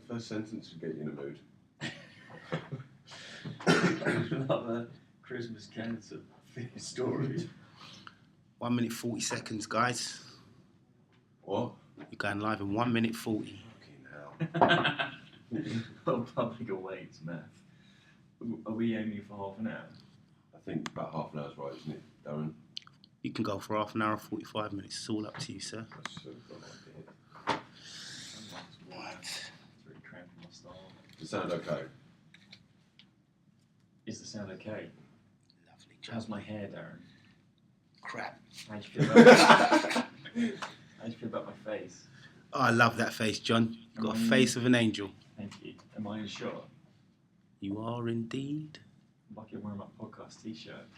first sentence to get you in a mood. Another Christmas cancer story. 1 minute 40 seconds, guys. What? You're going live in 1 minute 40. Fucking hell. Well, public awaits, math. Are we aiming for half an hour? I think about half an hour's right, isn't it, Darren? You can go for half an hour or 45 minutes. It's all up to you, sir. That's sort of got an idea. It's really cramping my style. Does it sound okay? Is the sound okay? Lovely job. How's my hair, Darren? Crap. How do you feel about How do you feel about my face? Oh, I love that face, John. You've got a face of an angel. Thank you. Am I in a shot? You are indeed. I'm lucky I'm wearing my podcast t-shirt.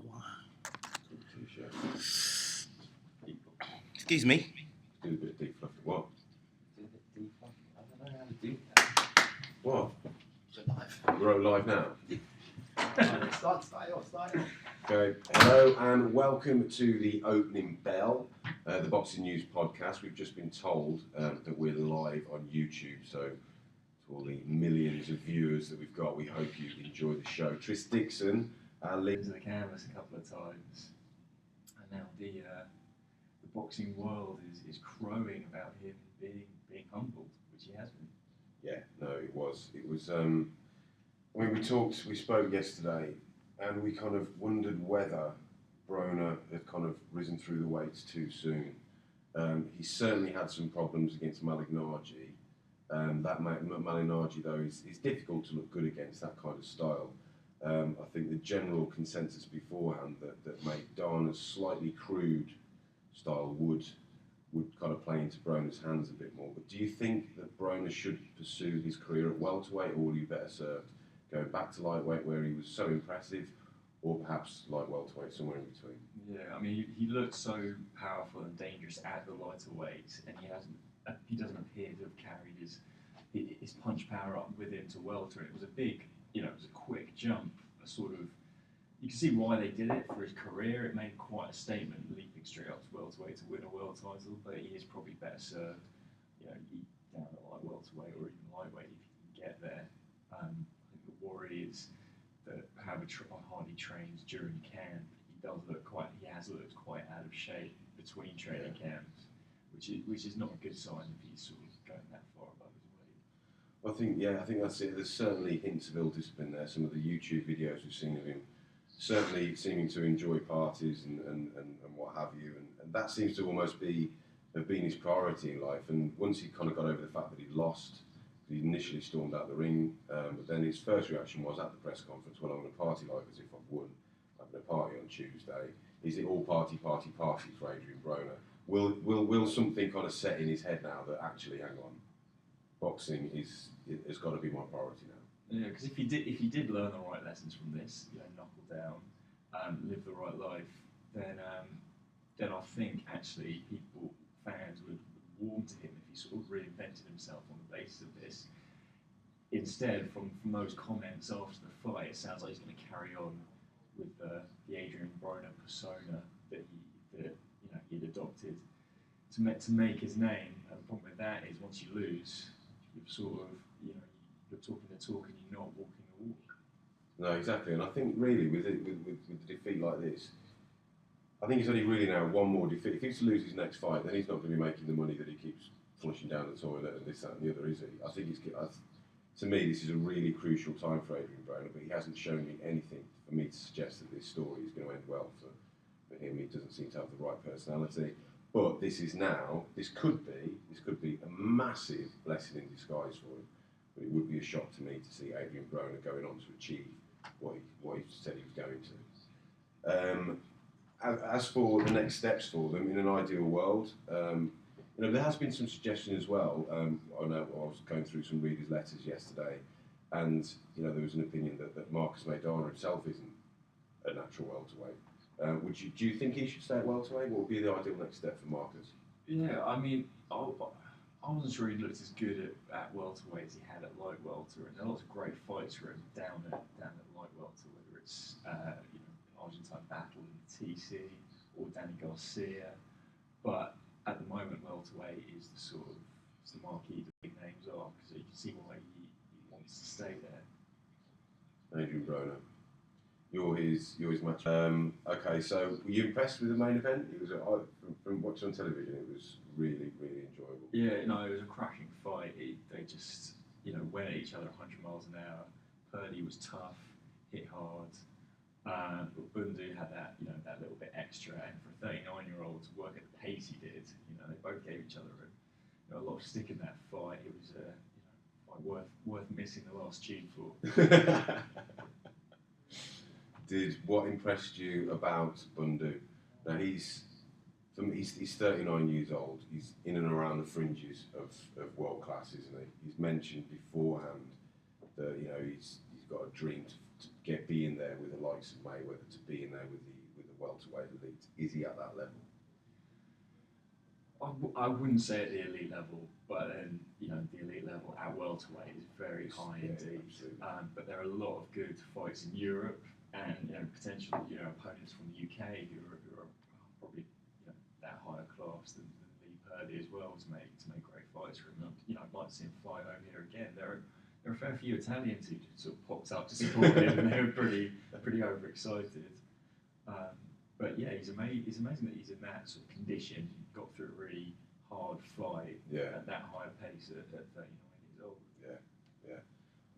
Wow. Good t-shirt. Excuse me. Do a bit of deep fluffy. What? Do a bit deeper. I don't know how to do that. What? It's alive. We're live now. Start off. Okay. Hello and welcome to the opening bell, the Boxing News podcast. We've just been told that we're live on YouTube, so to all the millions of viewers that we've got, we hope you enjoy the show. Tris Dixon, our lead. To the canvas a couple of times, and now the boxing world is crowing about him being humbled, which he has been. Yeah, no, it was. I mean, we spoke yesterday, and we kind of wondered whether Broner had kind of risen through the weights too soon. He certainly had some problems against Malignaggi. That Malignaggi, though, is difficult to look good against that kind of style. I think the general consensus beforehand that Maidana's slightly crude style would kind of play into Broner's hands a bit more. But do you think that Broner should pursue his career at welterweight, or would he better served going back to lightweight where he was so impressive, or perhaps light welterweight, somewhere in between? Yeah, I mean, he looked so powerful and dangerous at the lighter weight, and he doesn't appear to have carried his punch power up with him to welter. It was a big, it was a quick jump, a sort of. You can see why they did it for his career. It made quite a statement, leaping straight up to welterweight to win a world title. But he is probably better served, down at light welterweight or even lightweight if you can get there. I think the worry is that how hard he trains during camp. He has looked quite out of shape between training camps, which is not a good sign if he's sort of going that far above his weight. I think that's it. There's certainly hints of ill discipline there. Some of the YouTube videos we've seen of him certainly seeming to enjoy parties and what have you, and that seems to almost have been his priority in life. And once he kind of got over the fact that he lost, he initially stormed out the ring, but then his first reaction was at the press conference, well, I'm going to party like as if I've won. I'm going to party on Tuesday. Is it all party for Adrien Broner? Will something kind of set in his head now that actually, hang on, boxing has got to be my priority now? Yeah, because if he did learn the right lessons from this, knuckle down, live the right life, then I think actually fans would warm to him if he sort of reinvented himself on the basis of this. Instead, from those comments after the fight, it sounds like he's going to carry on with the Adrien Broner persona that he'd adopted to make his name. And the problem with that is once you lose, you've sort of you're talking the talk and you're not walking the walk. No, exactly. And I think really with a defeat like this, I think he's only really now one more defeat. If he's to lose his next fight, then he's not going to be making the money that he keeps flushing down the toilet and this, that and the other, is he? I think to me, this is a really crucial time for Adrien Broner, but he hasn't shown me anything for me to suggest that this story is going to end well for him. He doesn't seem to have the right personality. But this could be a massive blessing in disguise for him. But it would be a shock to me to see Adrien Broner going on to achieve what he said he was going to. As for the next steps for them, in an ideal world, there has been some suggestion as well. I know I was going through some readers' letters yesterday, and there was an opinion that Marcus Maidana himself isn't a natural welterweight. Do you think he should stay at welterweight? What would be the ideal next step for Marcus? Yeah, I mean, I wasn't sure he looked as good at welterweight as he had at light welter, and there are lots of great fights for him down at light welter, whether it's Argentine battle in TC or Danny Garcia. But at the moment, welterweight is the sort of it's the marquee the big names are, because you can see why he wants to stay there. Adrien Broner. You're his match. Okay, so were you impressed with the main event? It was from watching on television. It was really, really enjoyable. Yeah, no, it was a cracking fight. They just went at each other 100 miles an hour. Purdy was tough, hit hard. But Bundu had that that little bit extra, and for a 39-year-old to work at the pace he did, they both gave each other a lot of stick in that fight. It was fight worth missing the last tube for. What impressed you about Bundu? Now he's 39 years old. He's in and around the fringes of world class, isn't he? He's mentioned beforehand that he's got a dream to be in there with the likes of Mayweather, to be in there with the welterweight elite. Is he at that level? I wouldn't say at the elite level, but then the elite level at welterweight is very high indeed. But there are a lot of good fights in Europe, and potential opponents from the UK who are probably that higher class than Lee Purdy as well to make great fights for him. I'd like to see him fly over here again. There are a fair few Italians who sort of popped up to support him, and they were pretty overexcited. But yeah, it's amazing that he's in that sort of condition. He got through a really hard fight at that high pace at 39 years old. Yeah.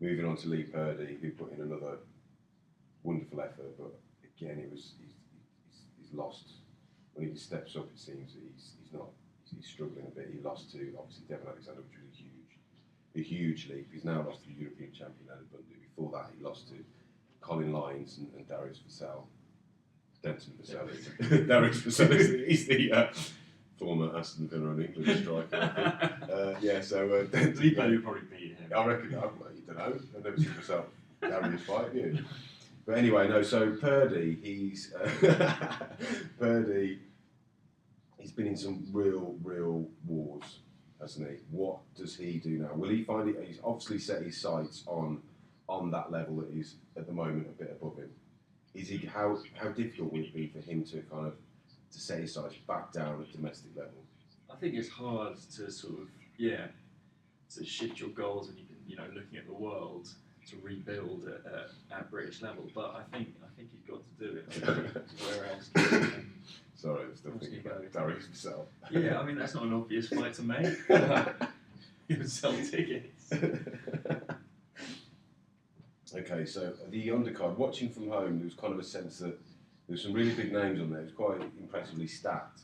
Moving on to Lee Purdy, who put in another wonderful effort, but again, he's lost. When he steps up, it seems that he's struggling a bit. He lost to obviously Devon Alexander, which was a huge leap. He's now lost to the European champion Ed Bundu. Before that, he lost to Colin Lyons and Darius Vassell. Denton Vassell. Darius Vassell is the former Aston Villa and England striker, I think. So Lee Purdy would probably beat him. I reckon. You don't know. I've never seen myself Darius fight, have you? But anyway, no. So Purdy, he's been in some real wars, hasn't he? What does he do now? Will he find it? He's obviously set his sights on that level that is at the moment a bit above him. Is he? How difficult will it be for him to to set his sights back down at domestic level? I think it's hard to sort of to shift your goals when you've been looking at the world to rebuild at British level. But I think he's got to do it. Where else? Sorry, I'm still thinking about Darius Vassell. Yeah, I mean that's not an obvious fight to make. He would sell tickets. Okay, so the undercard, watching from home, there was kind of a sense that there were some really big names on there. It was quite impressively stacked.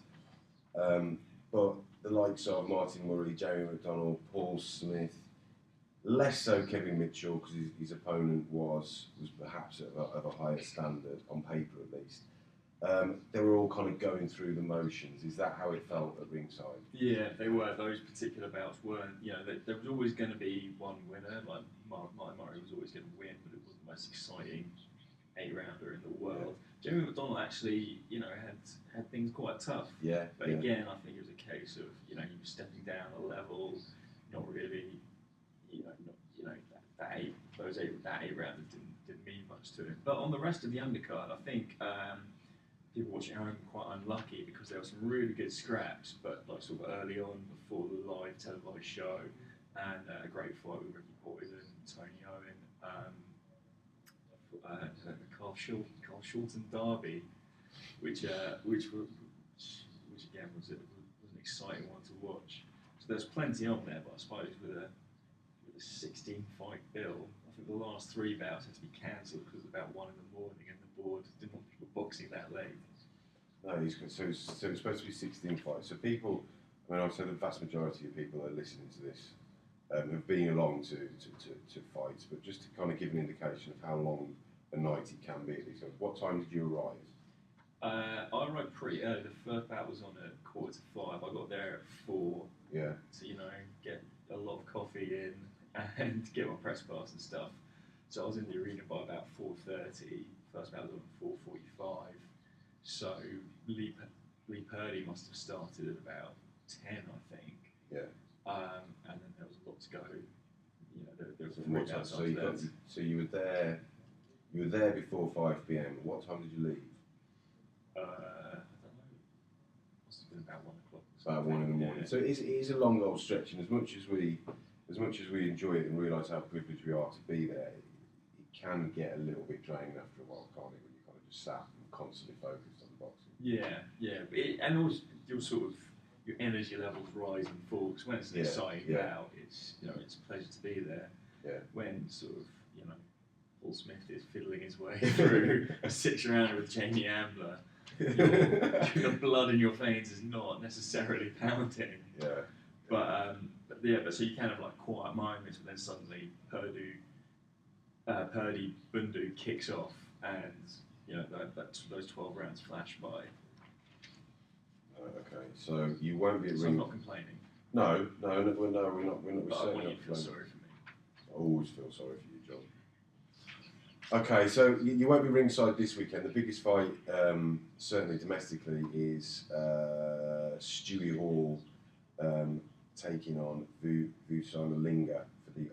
But the likes of Martin Murray, Jamie McDonald, Paul Smith, less so Kevin Mitchell, because his opponent was perhaps of a higher standard, on paper at least. They were all kind of going through the motions. Is that how it felt at ringside? Yeah, they were. Those particular bouts weren't. There was always going to be one winner. Like Martin Murray was always going to win, but it wasn't the most exciting 8-rounder in the world. Yeah. Jamie McDonald actually, had things quite tough. Yeah. But again, I think it was a case of he was stepping down a level, not really. That 8-rounder didn't mean much to him. But on the rest of the undercard, I think. People watching at home were quite unlucky because there were some really good scraps, but like sort of early on before the live televised show, and a great fight with Ricky Poison, Tony Owen, the Carl Shulton derby, which again was an exciting one to watch. So there's plenty on there, but I suppose with a 16-fight bill, I think the last 3 bouts had to be cancelled because it was about 1 in the morning and the board didn't want people boxing that late. No, so it's supposed to be 16 fights. So people, I would say the vast majority of people that are listening to this have been along to fights, but just to kind of give an indication of how long a night it can be. So what time did you arrive? I arrived pretty early. The first bout was on at 4:45. I got there at 4. Yeah. To get a lot of coffee in and get my press pass and stuff. So I was in the arena by about 4:30. First bout was on 4:45. So Lee Purdy must have started at about 10, I think. Yeah. And then there was a lot to go. There was 3 bouts after that. So you were there. You were there before 5 p.m. What time did you leave? I don't know. Must have often about 1 o'clock. About 1 in the morning. Yeah. So it is a long old stretch, and as much as we enjoy it and realise how privileged we are to be there, it can get a little bit draining after a while, can't it? When you kind of just sat and constantly focused on the boxing. Yeah. And also your sort of your energy levels rise and fall. Because when it's an exciting bout, it's it's a pleasure to be there. Yeah. When sort of Paul Smith is fiddling his way through a 6-rounder with Jamie Ambler, the blood in your veins is not necessarily pounding. Yeah. But so you kind of like quiet moments, but then suddenly Purdy Bundu kicks off, and those 12 rounds flash by. Okay, so you won't be at So ring. I'm not complaining. No, we're not. But I Certainly want you not to feel complaining. sorry for me. I always feel sorry for you, John. Okay, so you won't be ringside this weekend. The biggest fight, certainly domestically, is Stewie Hall taking on Vusana Linga for the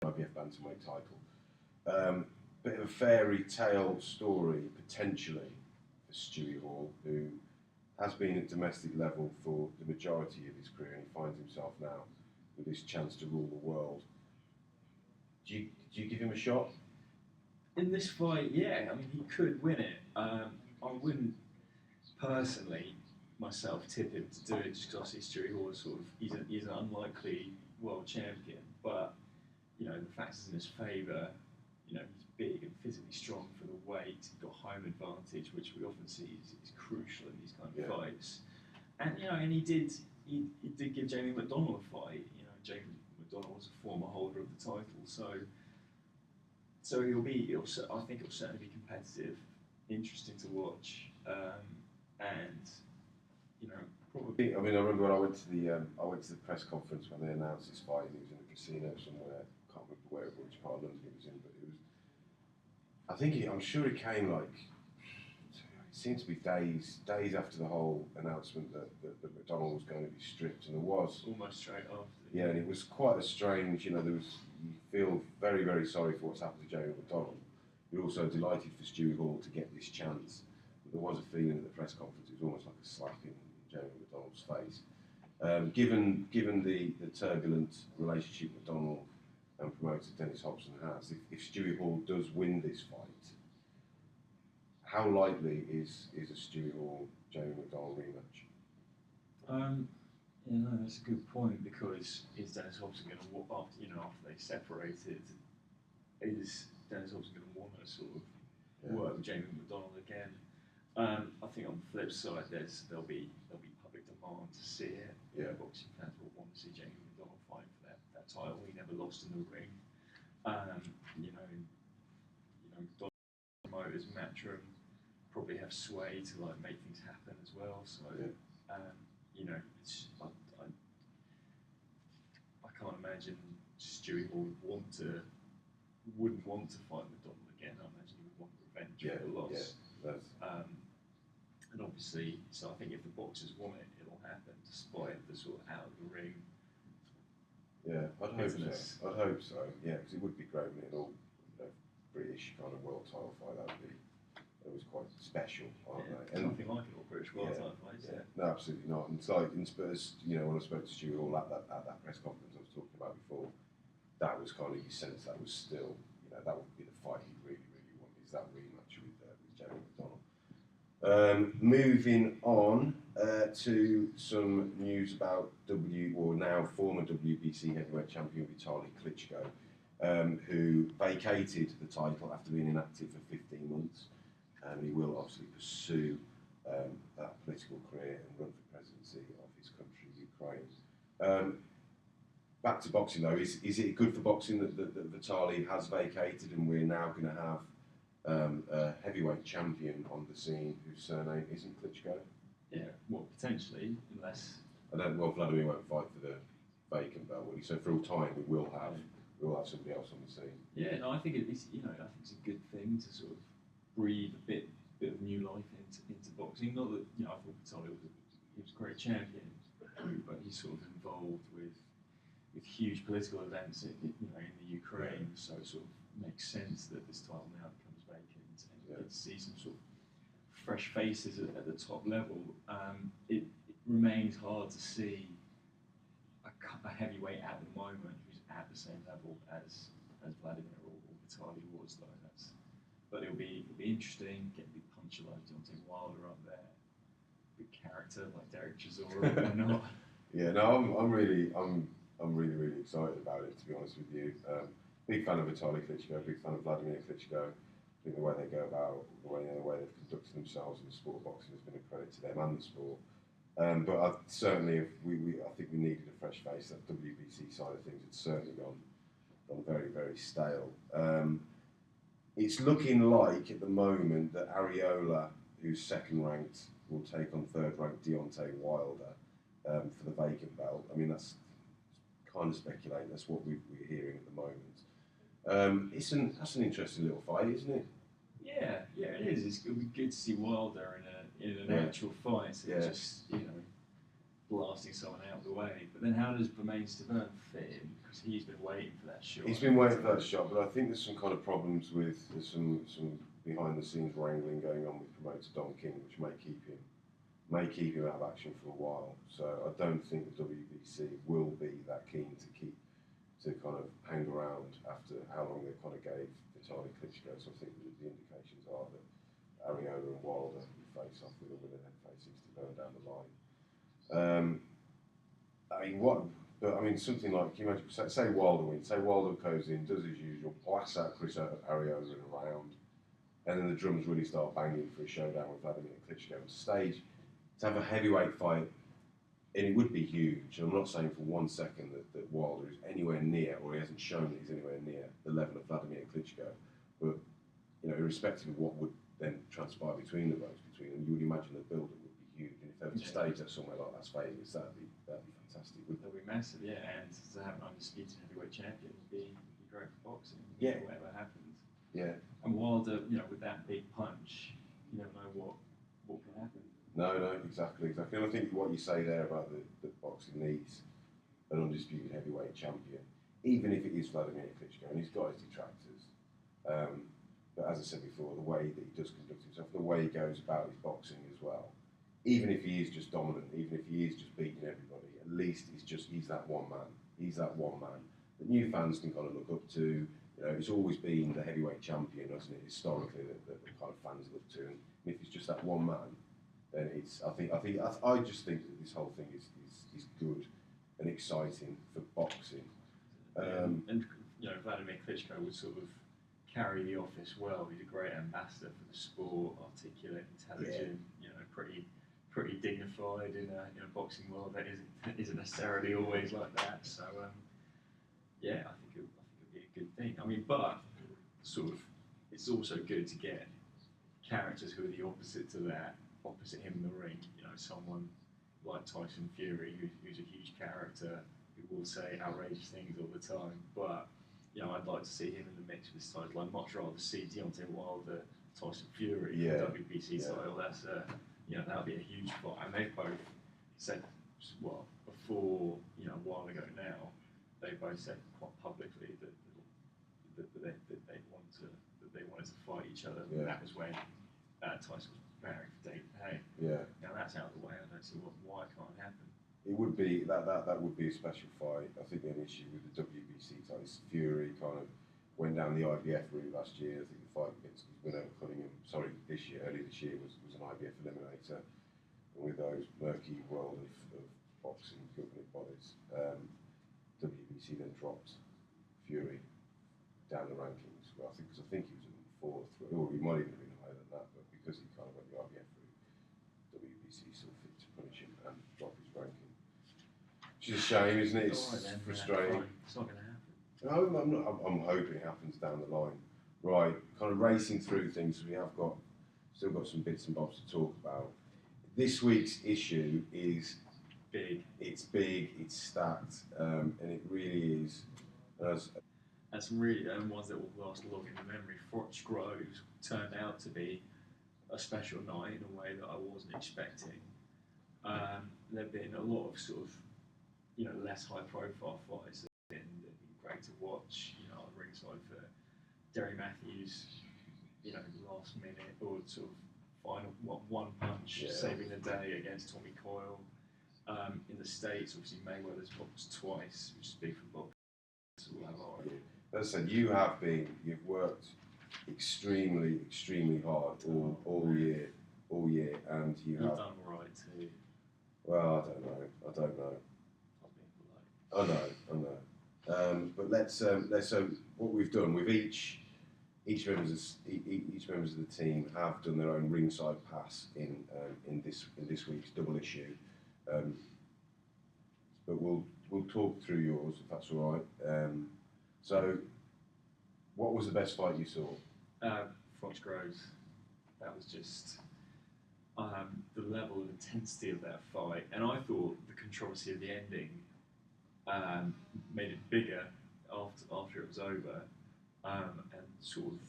IBF Bantamweight title. Bit of a fairy tale story, potentially, for Stewie Hall, who has been at domestic level for the majority of his career, and he finds himself now with this chance to rule the world. Do you give him a shot? In this fight, yeah, I mean, he could win it. I wouldn't personally myself tip him to do it just because I see Stewie Hall as he's an unlikely world champion, but the facts in his favour. He's big and physically strong for the weight. He's got home advantage, which we often see is crucial in these kind of fights. And and he did give Jamie McDonnell a fight. Jamie McDonnell was a former holder of the title, so I think it'll certainly be competitive, interesting to watch, and probably. I mean, I remember when I went to the press conference when they announced this fight, and he was in a casino somewhere. I can't remember which part of London it was in, but it was. I'm sure it came like. It seemed to be days after the whole announcement that McDonnell was going to be stripped, and there was almost straight after. Yeah, and it was quite a strange. You feel very, very sorry for what's happened to Jamie McDonnell. You're also delighted for Stewie Hall to get this chance. But there was a feeling at the press conference, it was almost like a slap in Jamie McDonnell's face. Given the turbulent relationship McDonnell and promoter Dennis Hobson has, if Stewie Hall does win this fight, how likely is a Stewie Hall Jamie McDonnell rematch? That's a good point, because is Dennis Hobson going to after they separated, is Dennis Hobson going to want to sort of work with Jamie McDonnell again? I think on the flip side, there'll be public demand to see it. Yeah. Boxing fans will want to see Jamie McDonnell fight for that title. He never lost in the ring. Promoters, Matchroom probably have sway to make things happen as well. So, I can't imagine Stewie Hall wouldn't want to fight McDonnell again. I imagine he would want revenge for the loss. Yeah, and obviously, so I think if the boxers want it, it'll happen, despite the sort of out of the ring. Yeah, I'd hope so. Yeah, because it would be great when it all British kind of world title fight. It was quite special, aren't they? And nothing like it all British world title fights. Yeah, no, absolutely not. And it's like in Spurs, when I spoke to Stewie Hall at that press conference I was talking about before, that was kind of your sense. That was still, that would be the fight he really, really wanted. Is that rematch with Jamie McDonnell? Moving on to some news about now former WBC heavyweight champion Vitaly Klitschko, who vacated the title after being inactive for 15 months. And he will obviously pursue that political career and run for presidency of his country, Ukraine. Back to boxing though, is it good for boxing that Vitaly has vacated and we're now going to have a heavyweight champion on the scene whose surname isn't Klitschko? Yeah, well, potentially, unless... Vladimir won't fight for the vacant belt, will he? So for all time we will have somebody else on the scene. Yeah, no, I think it's I think it's a good thing to sort of breathe a bit of new life into boxing. Not that I thought Vitaly was a great champion, but he's sort of involved with huge political events in the Ukraine. So it sort of makes sense that this title now becomes vacant, and you get to see some sort of fresh faces at the top level. It remains hard to see a heavyweight at the moment who's at the same level as Vladimir or Vitaly was, though. But it'll be interesting. Get a big puncher like Deontay Wilder up there, big character like Derek Chisora, or not. Yeah, no, I'm really excited about it, to be honest with you. Big fan of Vitaly Klitschko, big fan of Vladimir Klitschko. I think the way they go about, the way they've conducted themselves in the sport of boxing has been a credit to them and the sport. But I think we needed a fresh face. That WBC side of things had certainly gone very, very stale. It's looking like at the moment that Ariola, who's second ranked, will take on third ranked Deontay Wilder for the vacant belt. I mean, that's kind of speculating. That's what we're hearing at the moment. That's an interesting little fight, isn't it? Yeah, it is. It'll be good to see Wilder in an actual fight. So just blasting someone out of the way. But then how does Bermain Stavern fit in? Because he's been waiting for that shot. He's been waiting for that shot, but I think there's some kind of problems with some behind the scenes wrangling going on with promoter Don King, which may keep him out of action for a while. So I don't think the WBC will be that keen to kind of hang around after how long they kind of gave Vitaly Klitschko. So I think the indications are that Ariola and Wilder will face off with a winner then facing Stavern down the line. Something like, can you imagine, say Wilder wins, say Wilder goes in, does his usual, blasts out Chris Ariola in a round, and then the drums really start banging for a showdown with Vladimir Klitschko. To have a heavyweight fight, and it would be huge, and I'm not saying for 1 second that Wilder is anywhere near, or he hasn't shown that he's anywhere near the level of Vladimir Klitschko, but, irrespective of what would then transpire between them, you would imagine the build-up would be huge, and if they were to stage that somewhere like Las Vegas, that'd be fantastic. That'd be massive, yeah, and to have an undisputed heavyweight champion would be great for boxing, whatever happens. Yeah. And Wilder, with that big punch, you never know what can happen. No, exactly. And I think what you say there about the boxing needs an undisputed heavyweight champion, even if it is Vladimir Klitschko, and he's got his detractors. But as I said before, the way that he does conduct himself, the way he goes about his boxing as well, even if he is just dominant, even if he is just beating everybody, at least he's that one man. He's that one man that new fans can kind of look up to. It's always been the heavyweight champion, hasn't it? Historically, that the kind of fans look to. And if it's just that one man, then I just think that this whole thing is good and exciting for boxing. And Vladimir Klitschko would sort of carry the office well. He's a great ambassador for the sport, articulate, intelligent, pretty dignified in a boxing world that isn't necessarily always like that. So I think it'll be a good thing. I mean, but sort of it's also good to get characters who are the opposite to that, opposite him in the ring. Someone like Tyson Fury, who's a huge character, who will say outrageous things all the time. But I'd like to see him in the mix with this title. I'd much rather see Deontay Wilder, Tyson Fury, WBC title. That's that'll be a huge fight. And they've both said, before a while ago now, they both said quite publicly that they wanted to fight each other. Yeah. And that was when Tyson was preparing for David Haye. Yeah. Now that's out of the way. I don't see why it can't happen. It would be that would be a special fight. I think the only issue with the WBC Tyson Fury kind of went down the IBF route last year. I think the fight against his winner Cunningham, early this year was an IBF eliminator. And with those murky world of boxing governing bodies, WBC then dropped Fury down the rankings. Well, I think he was in fourth, or he might even have been higher than that, but because he kind of went the IBF route, WBC saw fit to punish him and drop his ranking. Which is a shame, isn't it? It's frustrating. It's not going to happen. No, I'm hoping it happens down the line. Right, kind of racing through things. We have still got some bits and bobs to talk about. This week's issue is big. It's big. It's stacked, and it really is. And some really ones that will last long in the memory. Froch Groves turned out to be a special night in a way that I wasn't expecting. There've been a lot of sort of less high profile fights that have been great to watch. On ringside for Derry Matthews, last minute or sort of final one punch saving the day against Tommy Coyle. In the States, obviously Mayweather's boxed twice, which is big for boxing. So we'll have our As I said, you've worked extremely hard all year, and You've done all right too. Well, I don't know. I'm being polite. I know. But let's so what we've done, we've each members of the team have done their own ringside pass in this week's double issue. But we'll talk through yours if that's all right. So, what was the best fight you saw? Froch Groves. That was just the level of intensity of that fight, and I thought the controversy of the ending made it bigger after it was over, and sort of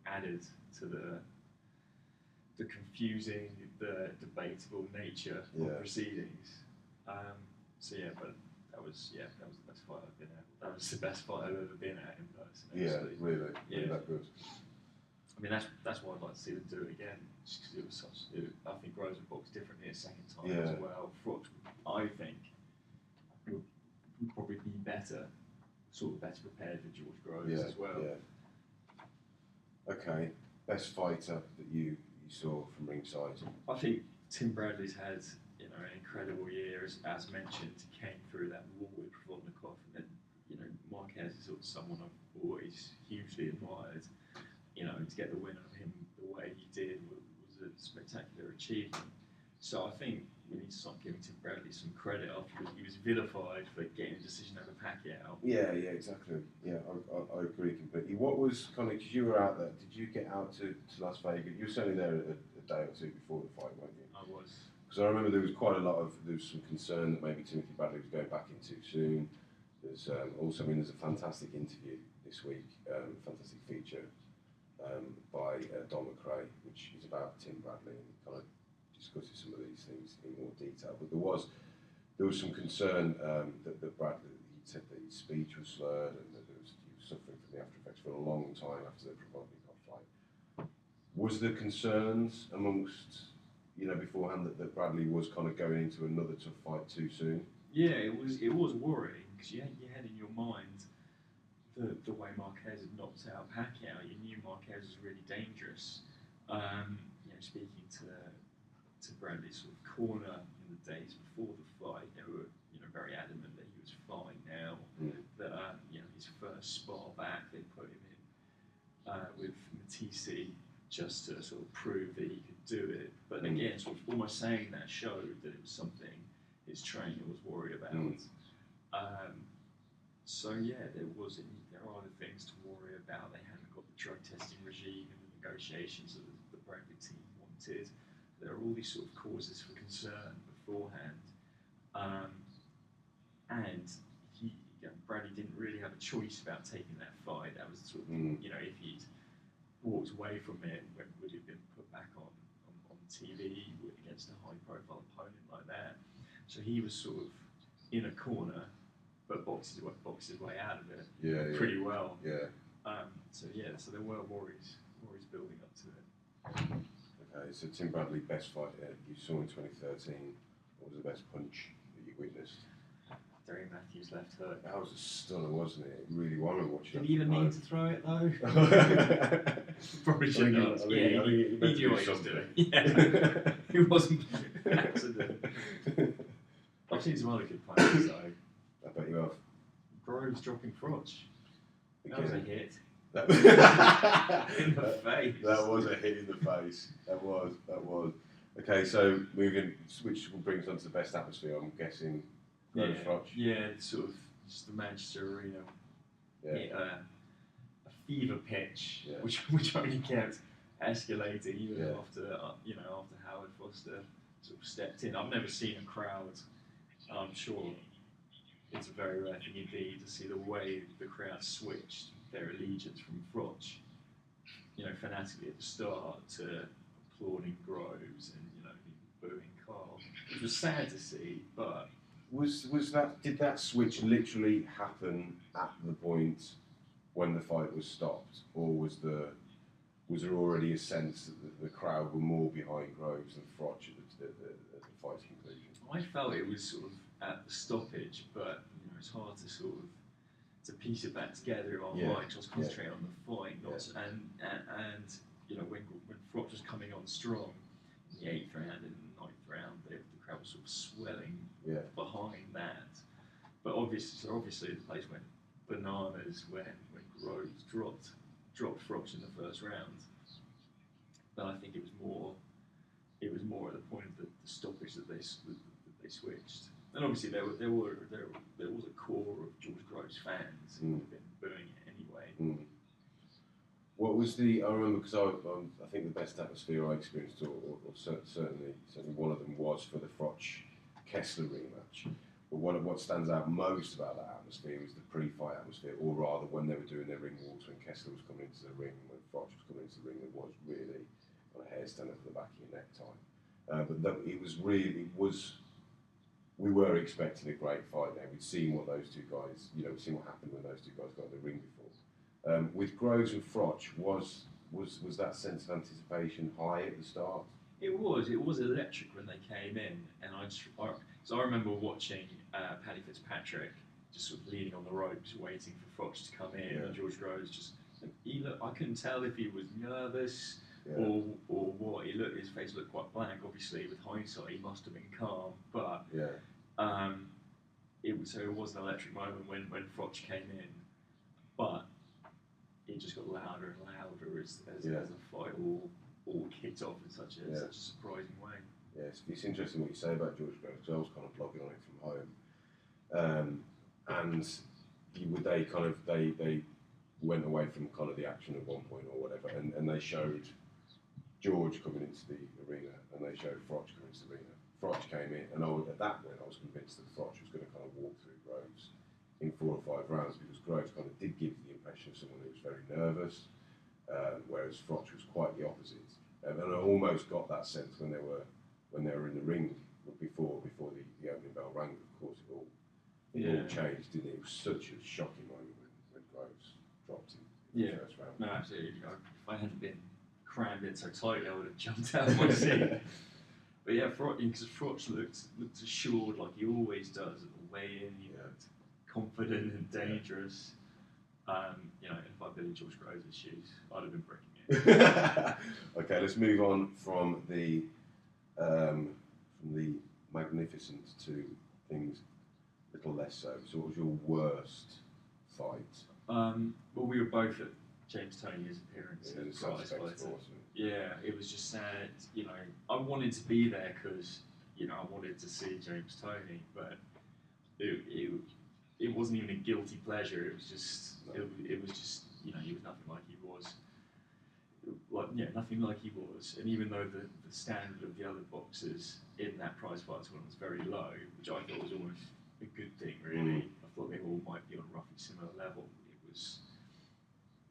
added to the confusing, the debatable nature of proceedings. But that was the best fight I've been at. That was the best fight I've ever been at in person. Actually. Really that good. I mean, that's why I'd like to see them do it again, just because it was I think Groves would box differently a second time as well. Froch, I think, would probably be better prepared for George Groves as well. Yeah. Okay, best fighter that you saw from ringside? I think Tim Bradley's had an incredible year, as mentioned. He came through that war with Provodnikov, and then Marquez is someone I've always hugely admired. To get the win of him the way he did was a spectacular achievement. So I think we need to start giving Tim Bradley some credit after he was vilified for getting a decision over Pacquiao. Yeah, exactly. Yeah, I agree completely. What was because you were out there, did you get out to Las Vegas? You were certainly there a day or two before the fight, weren't you? I was. Because I remember there was some concern that maybe Timothy Bradley was going back in too soon. There's there's a fantastic interview this week, fantastic feature by Don McRae, which is about Tim Bradley and kind of discusses some of these things in more detail. But there was some concern that Bradley, he said that his speech was slurred and that he was suffering from the after effects for a long time after the Provodnikov fight. Was there concerns amongst beforehand that Bradley was kind of going into another tough fight too soon? Yeah, it was worrying because you had in your mind the way Marquez had knocked out Pacquiao. You knew Marquez was really dangerous. Speaking to Bradley's sort of corner in the days before the fight, they were very adamant that he was fine now. That his first spar back, they put him in with Matisse just to sort of prove that he could do it. But again, sort of almost saying that showed that it was something his trainer was worried about. There are other things to worry about. They hadn't got the drug testing regime and the negotiations that the Bradley team wanted. There are all these sort of causes for concern beforehand. Bradley didn't really have a choice about taking that fight. That was sort of, if he'd walked away from it, would have been put back on TV against a high-profile opponent like that. So he was sort of in a corner, but boxed his way out of it pretty well. Yeah. So there were worries building up to it. Okay, so Tim Bradley, best fight you saw in 2013. What was the best punch that you witnessed? Adrien Matthews' left hook. That was a stunner, wasn't it? It really wanted to watch it. Did he even need to throw it though? Probably shouldn't have. He knew what he was doing. Yeah, it wasn't an accident. I've seen some other good punches though. I bet you have. Groves dropping Froch. That was a hit. In the face. That was a hit in the face. That was. Okay, so which will bring us on to the best atmosphere, I'm guessing. Froch. Yeah, sort of just the Manchester Arena. Yeah. A fever pitch, which only kept escalating even after Howard Foster sort of stepped in. I've never seen a crowd. I'm sure it's a very rare thing indeed to see the way the crowd switched their allegiance from Froch, fanatically at the start to applauding Groves and booing Carl. It was sad to see, but did that switch literally happen at the point when the fight was stopped, or was there already a sense that the crowd were more behind Groves than Froch at the fight's conclusion? I felt it was sort of at the stoppage, but it's hard to sort of to piece it back together in my mind. I was concentrating on the fight, and when Froch was coming on strong in the 8th round and the 9th round, the crowd was sort of swelling behind that. But obviously the place went bananas when Groves dropped Froch in the first round. But I think it was more at the point of the stoppage that they switched. And obviously there was a core of George Groves fans who had been booing it anyway. What was I remember, because I think the best atmosphere I experienced, or certainly one of them, was for the Froch-Kessler rematch. But what stands out most about that atmosphere was the pre-fight atmosphere, or rather when they were doing their ring walks, when Kessler was coming into the ring, when Froch was coming into the ring, there was really a hair stand up at the back of your neck time. We were expecting a great fight there. We'd seen what those two guys, we'd seen what happened when those two guys got in the ring before. With Groves and Froch, was that sense of anticipation high at the start? It was electric when they came in, and I remember watching Paddy Fitzpatrick just sort of leaning on the ropes, waiting for Froch to come in, and George Groves I couldn't tell if he was nervous or what. His face looked quite blank. Obviously, with hindsight, he must have been calm, but it was an electric moment when Froch came in, but it just got louder and louder as the fight all kicked off in such a surprising way. Yeah, it's interesting what you say about George Groves, because I was kind of blogging on it from home, and they went away from kind of the action at one point or whatever, and they showed George coming into the arena, and they showed Froch coming into the arena. Froch came in, and at that point I was convinced that Froch was going to kind of walk through Groves in 4 or 5 rounds, because Groves kind of did give the impression of someone who was very nervous, whereas Froch was quite the opposite. And I almost got that sense when they were in the ring before the opening bell rang. Of course, it all changed, didn't it? It was such a shocking moment when Groves dropped him in the first round. No, absolutely. If I hadn't been crammed in so tightly, I would have jumped out of my seat. But yeah, because Froch looked assured, like he always does at the weigh-in. He looked confident and dangerous. If I'd been in George Groves' shoes, I'd have been breaking it. Okay, let's move on from the magnificent to things a little less so. So, what was your worst fight? Well, we were both at James Toney's appearance. It was a such spectacle, wasn't it? Yeah, it was just sad. I wanted to be there because I wanted to see James Toney, but it wasn't even a guilty pleasure. It was just it was just he was nothing like he was. Nothing like he was. And even though the standard of the other boxers in that prize fight tournament was very low, which I thought was almost a good thing, really. I thought they all might be on a roughly similar level.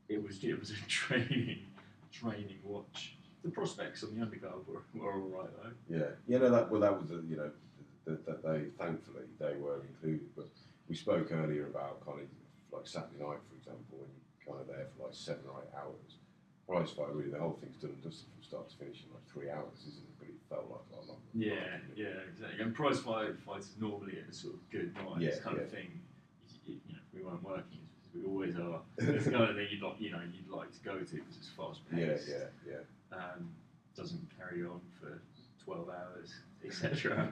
It was a training watch. The prospects on the undercard were all right though. That was that they thankfully they were included. But we spoke earlier about kind of like Saturday night, for example, when you're kind of there for like 7 or 8 hours. Prize fight, really, the whole thing's done and dusted from start to finish in like 3 hours, isn't it? But it felt like a lot longer. Yeah, exactly. And prize fights is normally a sort of good night. It's kind of thing. If we weren't working, we always are. It's the kind of thing you'd like to go to because it's fast paced. Yeah. Doesn't carry on for 12 hours, etc.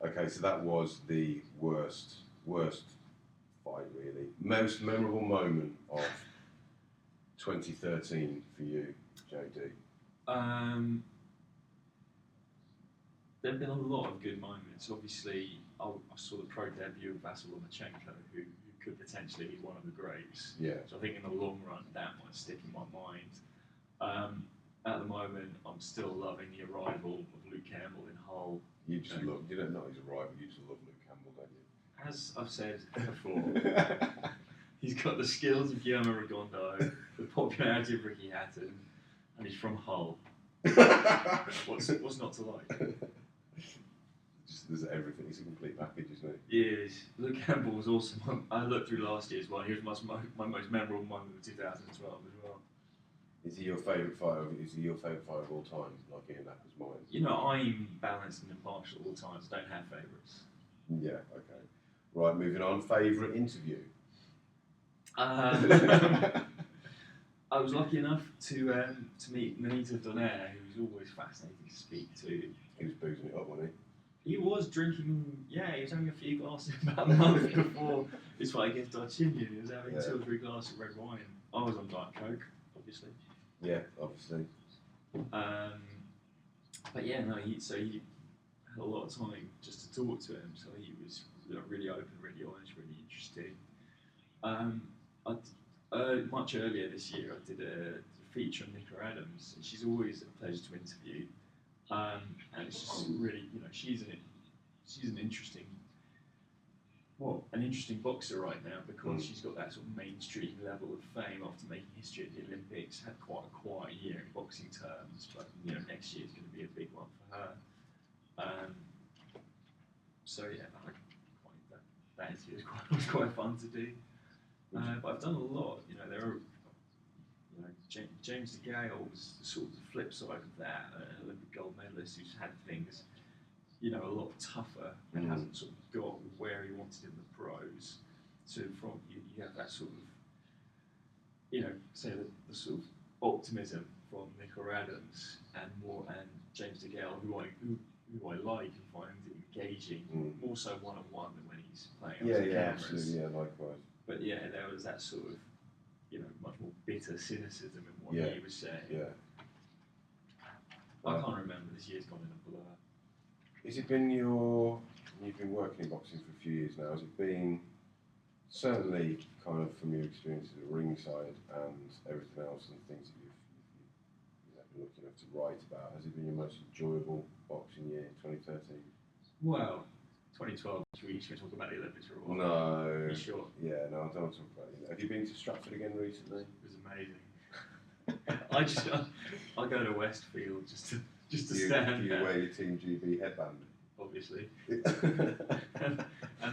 Okay, so that was the worst fight, really. Most memorable moment of 2013 for you, JD? There have been a lot of good moments. Obviously, I saw the pro debut of Vasyl Lomachenko, who could potentially be one of the greats. Yeah. So I think in the long run, that might stick in my mind. At the moment, I'm still loving the arrival of Luke Campbell in Hull. You don't know he's arrival, you just love Luke Campbell, don't you? As I've said before, he's got the skills of Guillermo Redondo, the popularity of Ricky Hatton, and he's from Hull. What's not to like? There's everything. He's a complete package, isn't he? He is. Luke Campbell was awesome. I looked through last year's one. He was my most memorable moment of 2012 as well. Is he your favourite fighter? Is he your favourite fighter of all time? Like Ian Napper's mine. You know, I'm balanced and impartial all the time, so I don't have favourites. Yeah. Okay. Right. Moving on. Favourite interview. I was lucky enough to meet Manito Donaire, who was always fascinating to speak to. He was boozing it up, wasn't He was drinking, he was having a few glasses about a month before his fight against Darcinian. He was having 2 or 3 glasses of red wine. I was on Diet Coke, obviously. he? Yeah, obviously. But yeah, no, he had a lot of time just to talk to him, so he was really open, really honest, really interesting. Much earlier this year, I did a feature on Nicola Adams, and she's always a pleasure to interview. And it's just really, she's an interesting boxer right now, because she's got that sort of mainstream level of fame after making history at the Olympics. Had quite a quiet year in boxing terms, but next year is going to be a big one for her. So yeah, that interview was quite fun to do. But I've done a lot. There are. James DeGale was sort of the flip side of that, an Olympic gold medalist who's had things, a lot tougher and hasn't sort of got where he wanted in the pros. So from you have that sort of, say the sort of optimism from Nicola Adams and James DeGale, who I like and find engaging, more so one-on-one than when he's playing up to the cameras. Absolutely, yeah, likewise. But yeah, there was that sort of, much more bitter cynicism in what he was saying. Yeah. I can't remember. This year's gone in a blur. Has it been you've been working in boxing for a few years now, has it been, certainly kind of from your experiences at ringside and everything else and things that you've been lucky enough to write about, has it been your most enjoyable boxing year, 2013? Well, 2012, we should talk about the Olympics for a while. No. Are you sure? Yeah, no, I don't want to talk about it. Have you been to Stratford again recently? It was amazing. I go to Westfield just to stand do there. you wear your Team GB headband? Obviously. and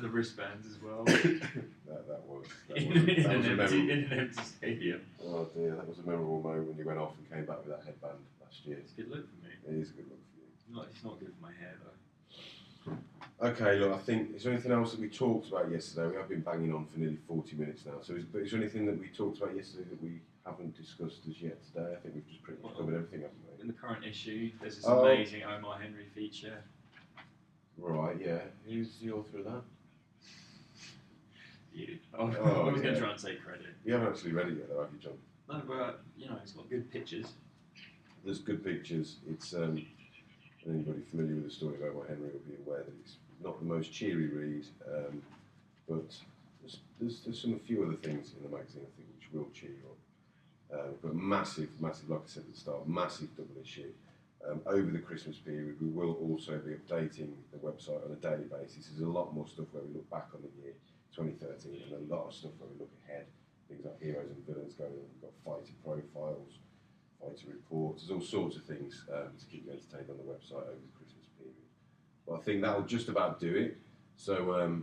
the wristbands as well. that was in an empty stadium. Oh dear, that was a memorable moment when you went off and came back with that headband last year. It's a good look for me. It is a good look for you. It's not good for my hair though. Okay, look, I think, is there anything else that we talked about yesterday? We have been banging on for nearly 40 minutes now, so is there anything that we talked about yesterday that we haven't discussed as yet today? I think we've just pretty much covered everything, haven't we? In the current issue, there's this amazing Omar Henry feature. Right, yeah. Who's the author of that? You. I was going to try and take credit. You haven't actually read it yet, though, have you, John? No, but, it's got good pictures. There's good pictures. It's, anybody familiar with the story of Omar Henry will be aware that it's not the most cheery read, but there's a few other things in the magazine, I think, which will cheer you up. But massive, like I said at the start, massive double issue. Over the Christmas period, we will also be updating the website on a daily basis. There's a lot more stuff where we look back on the year 2013 and a lot of stuff where we look ahead. Things like heroes and villains going on. We've got fighter profiles, fighter reports. There's all sorts of things to keep you entertained on the website over the Christmas period. But I think that'll just about do it. So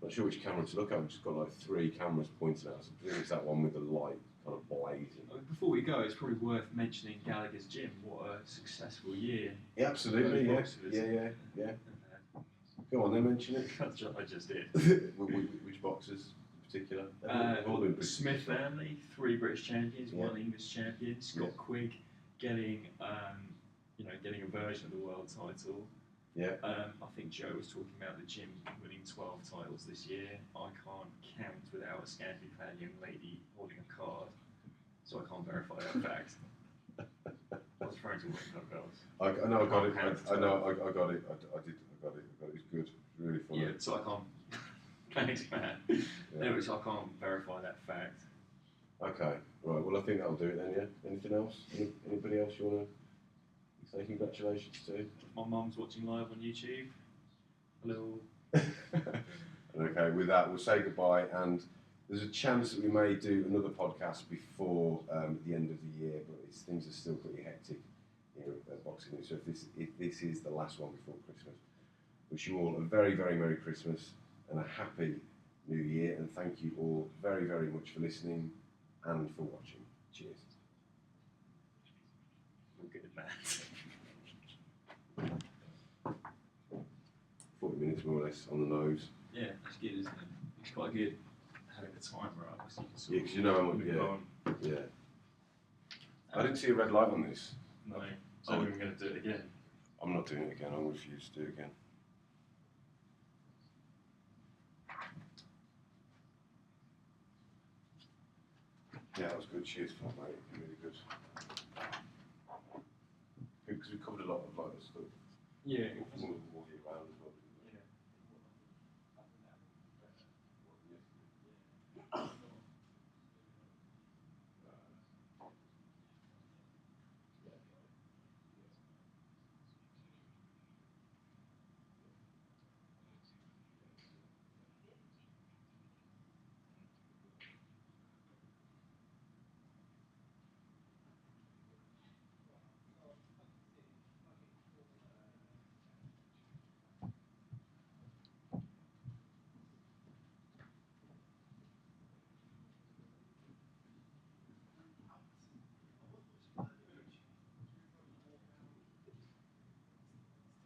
not sure which camera to look at. We've just got like 3 cameras pointing at us. I think it's that one with the light kind of blazing. Before we go, it's probably worth mentioning Gallagher's Gym. What a successful year. Yeah, absolutely. Yeah. Go on then, mention it. I just did. Which boxers in particular? Smith family, 3 British champions, 1 English champion. Scott Quigg getting a version of the world title. Yeah. I think Joe was talking about the gym winning 12 titles this year. I can't count without a scantily clad young lady holding a card, so I can't verify that fact. I was referring to winning belts. I got it. I got it. It's good. It's really funny. Yeah, so I can't. Thanks, man. Anyway, so I can't verify that fact. Okay, right. Well, I think that'll do it then. Yeah. Anything else? Anybody else you want to say congratulations to? My mum's watching live on YouTube. Hello. Okay, with that, we'll say goodbye, and there's a chance that we may do another podcast before the end of the year, but things are still pretty hectic here at Boxing News. So if this is the last one before Christmas, wish you all a very, very Merry Christmas and a Happy New Year, and thank you all very, very much for listening and for watching. Cheers. mad. 40 minutes more or less on the nose. Yeah, that's good, isn't it? It's quite good having the timer up, so you can sort Yeah, because you know how much. move on. Yeah. I didn't see a red light on this. No, so we're going to do it again. I'm not doing it again. I'll refuse to do it again. Yeah, that was good. Cheers for that, mate. Really good. Because we covered a lot of like stuff. Yeah, It wasn't all year round as well. yeah.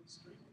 Street.